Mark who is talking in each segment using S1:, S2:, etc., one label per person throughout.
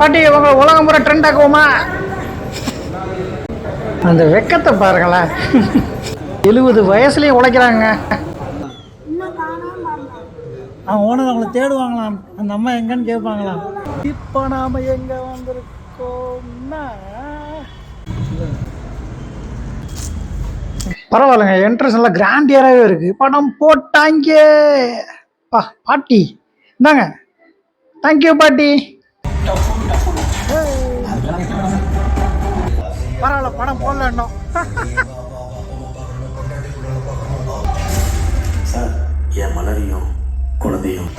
S1: பாட்டி உங்க உலகம் முறை ட்ரெண்ட் ஆக்குவோமா? அந்த வெக்கத்தை பாருங்களேன். 70 வயசுலயும் உழைக்கிறாங்க. ஓனர் அவங்களை தேடுவாங்களாம். அந்த அம்மா எங்கன்னு கேட்பாங்களாம். இப்போ நாம எங்க வந்திருக்கோம்னா பரவாயில்லைங்க, என்ட்ரன்ஸ் நல்லா கிராண்டியராகவே இருக்கு. படம் போட்டாங்க. பாட்டி இந்தாங்க. தேங்க்யூ பாட்டி. பரவாயில்ல, படம் போடல இன்னும்.
S2: சார், என் மலரையும் குழந்தையும்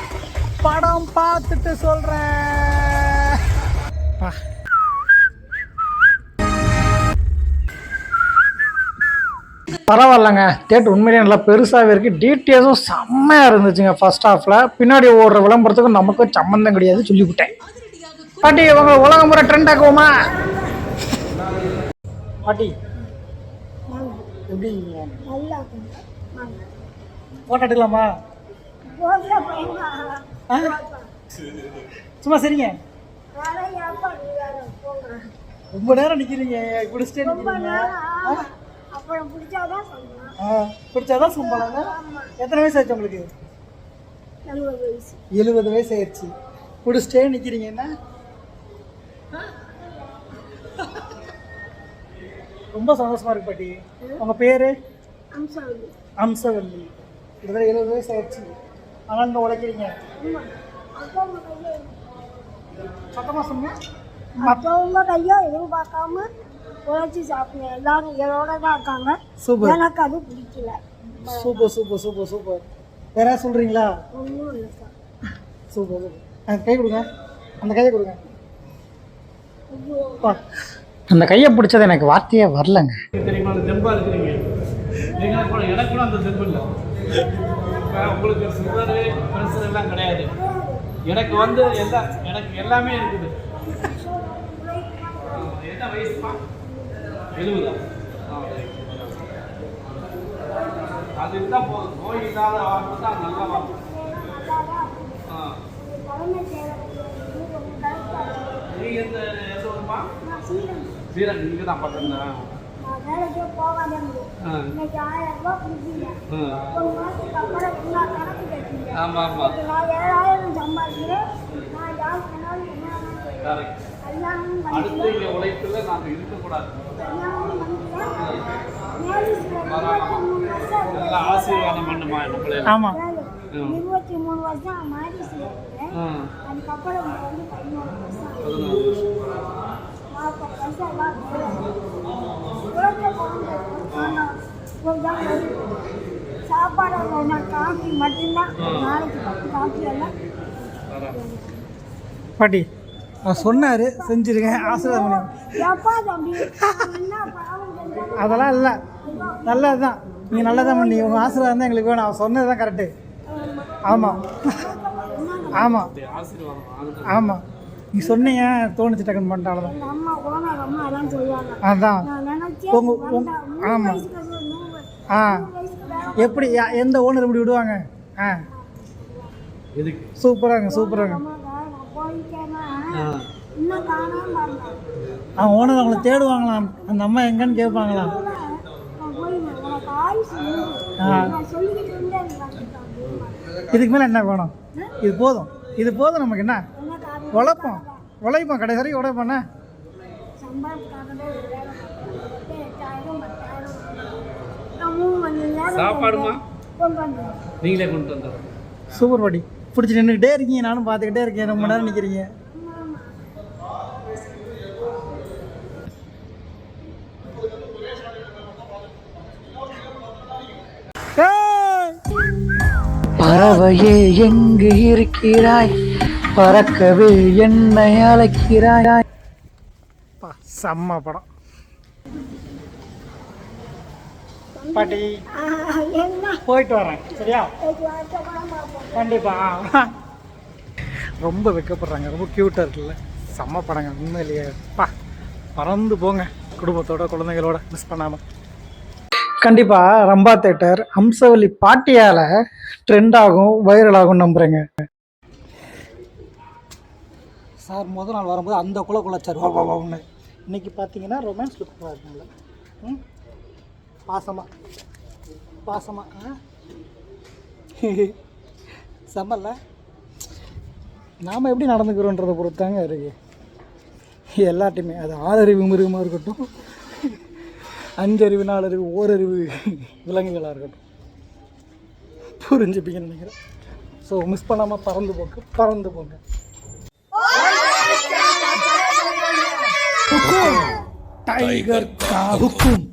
S1: படம் பார்த்துட்டு சொல்றேன். பரவாயில்லங்க, தேட்டர் உண்மையிலேயே நல்லா பெருசாகவே இருக்குது. டீட்டெயில்ஸும் செம்மையாக இருந்துச்சுங்க ஃபர்ஸ்ட் ஹாஃபில். பின்னாடி ஓடுற விளம்பரத்துக்கும் நமக்கும் சம்மந்தம் கிடையாது சொல்லிவிட்டேன். பாட்டி உங்க உலகம் முறை ட்ரெண்ட் ஆக்குவோமா? பாட்டி எப்படி போட்டோ எடுக்கலாமா? சும்மா சரிங்க. ரொம்ப நேரம் நிற்கிறீங்க, பிடிச்சிட்டே நிற்கிறீங்க. பிடிச்சாதான் சம்பளங்க. எத்தனை வயசு ஆச்சு உங்களுக்கு? 70 வயசு ஆயிடுச்சு. பிடிச்சிட்டே நிற்கிறீங்க. என்ன ரொம்ப சந்தோஷமா இருக்கு பாட்டி. உங்க பேரு? அம்சவல்லி. கிட்டத்தட்ட 70 வயசு ஆயிடுச்சு. ஆனால் இங்கே உழைக்கிறீங்க. சத்தமாக சொன்னீங்க.
S3: மற்றவங்க கையோ எதுவும் பார்க்காம உழைச்சி சாப்பிடுங்க. எல்லாரும் இதோட தான் இருக்காங்க.
S1: சூப்பர்.
S3: எனக்கு அது பிடிக்கல.
S1: Super super super super. வேற சொல்றீங்களா?
S3: ஒன்றும் இல்லை சார்.
S1: Super super. கை கொடுங்க. அந்த கையை கொடுங்க. அந்த கையை பிடிச்சது எனக்கு வார்த்தையே வரலங்க.
S4: தெரியுமா, அந்த தெம்பா இருக்கிறீங்க. எனக்கு கூட அந்த தெம்பு இல்லை. உங்களுக்கு சுகரு பிரஷர் எல்லாம் கிடையாது. எனக்கு வந்து எனக்கு எல்லாமே இருக்குது. என்ன வயசுப்பா? 70. அது இருந்தால் போதும். நோய் இல்லாத வாழ்க்கை தான் நல்லா வாழ்க்கை. நீங்கள் எந்த ஊருமா? சீரன். நீங்கள் தான் பண்ணுறீங்களா? ஆமாம் ஆமாம். அடுத்து இங்கே உழைப்பில் நாங்கள் இருக்கக்கூடாது. நல்லா ஆசீர்வாதம் பண்ணுமா நம்மளே.
S1: ஆமாம்.
S3: 23 வருஷம் மாறி சேர்ந்தேன். அதுக்கப்புறம் வந்து 11 வருஷம்.
S4: 14 வருஷம்.
S3: சாப்பாடு காஃபி மட்டும்தான். நாளைக்கு 10 காஃபி எல்லாம்.
S1: பாட்டி அவர் சொன்னார், செஞ்சுருங்க. ஆசீர்வாதம். அதெல்லாம் இல்லை, நல்லது தான். நீங்கள் நல்லதான் பண்ணி உங்கள் ஆசீர்வாதம் தான் எங்களுக்கு வேணும். அவர் சொன்னது தான் கரெக்டு. ஆமாம் ஆமாம் ஆமாம். நீ சொன்னீங்க, தோணுச்சு டக்குன்னு பண்ணிட்டால தான். அதான் ஆமாம். எப்படி எந்த ஓனர் இப்படி விடுவாங்க? சூப்பராங்க சூப்பராங்க. ஓனர் அவங்களை தேடுவாங்களாம். அந்த அம்மா எங்கன்னு கேட்பாங்களாம். இதுக்கு மேலே என்ன வேணும்? இது போதும், இது போதும். நமக்கு என்ன உழைப்போம் கடைசி வரைக்கும் உழைப்போண்ணே.
S4: சாப்பாடுமா நீங்களே கொண்டு வந்தோம்.
S1: சூப்பர் பாட்டி. பிடிச்சி நின்றுக்கிட்டே இருக்கீங்க, நானும் பார்த்துக்கிட்டே இருக்கேன். ரொம்ப நேரம் நிற்கிறீங்க. பறவையே எங்கு இருக்கிறாய், பறக்கவே என்னை அழைக்கிறாய். செம்ம படம் பாட்டி. போயிட்டு வரேன் சரியா? கண்டிப்பா. ரொம்ப வெக்கப்படுறாங்க. ரொம்ப க்யூட்டாக இருக்குல்ல. செம்ம படங்க உண்மையிலேயே. பறந்து போங்க குடும்பத்தோட குழந்தைகளோட, மிஸ் பண்ணாமல். கண்டிப்பாக ரம்பா தேட்டர் அம்சவல்லி பாட்டியால் ட்ரெண்ட் ஆகும், வைரல் ஆகும் நம்புகிறேங்க. சார் முதல் நாள் வரும்போது அந்த குலைச்சார் வா ஒன்று. இன்றைக்கி பார்த்தீங்கன்னா ரொமான்ஸ் லுக்காக இருக்குங்கள. ம், பாசமாக செம்மல்ல. நாம் எப்படி நடந்துக்கிறோன்றதை பொறுத்தாங்க இருக்குது எல்லாத்தையுமே. அது 6 அறிவு மிருகமாக இருக்கட்டும், 5 அறிவு 4 அறிவு ஓரறிவு விலங்குகளாக இருக்கட்டும், புரிஞ்சுப்பீங்கன்னு நினைக்கிறேன். ஸோ மிஸ் பண்ணாமல் பறந்து போங்க. டைகர் கா ஹுக்கும்.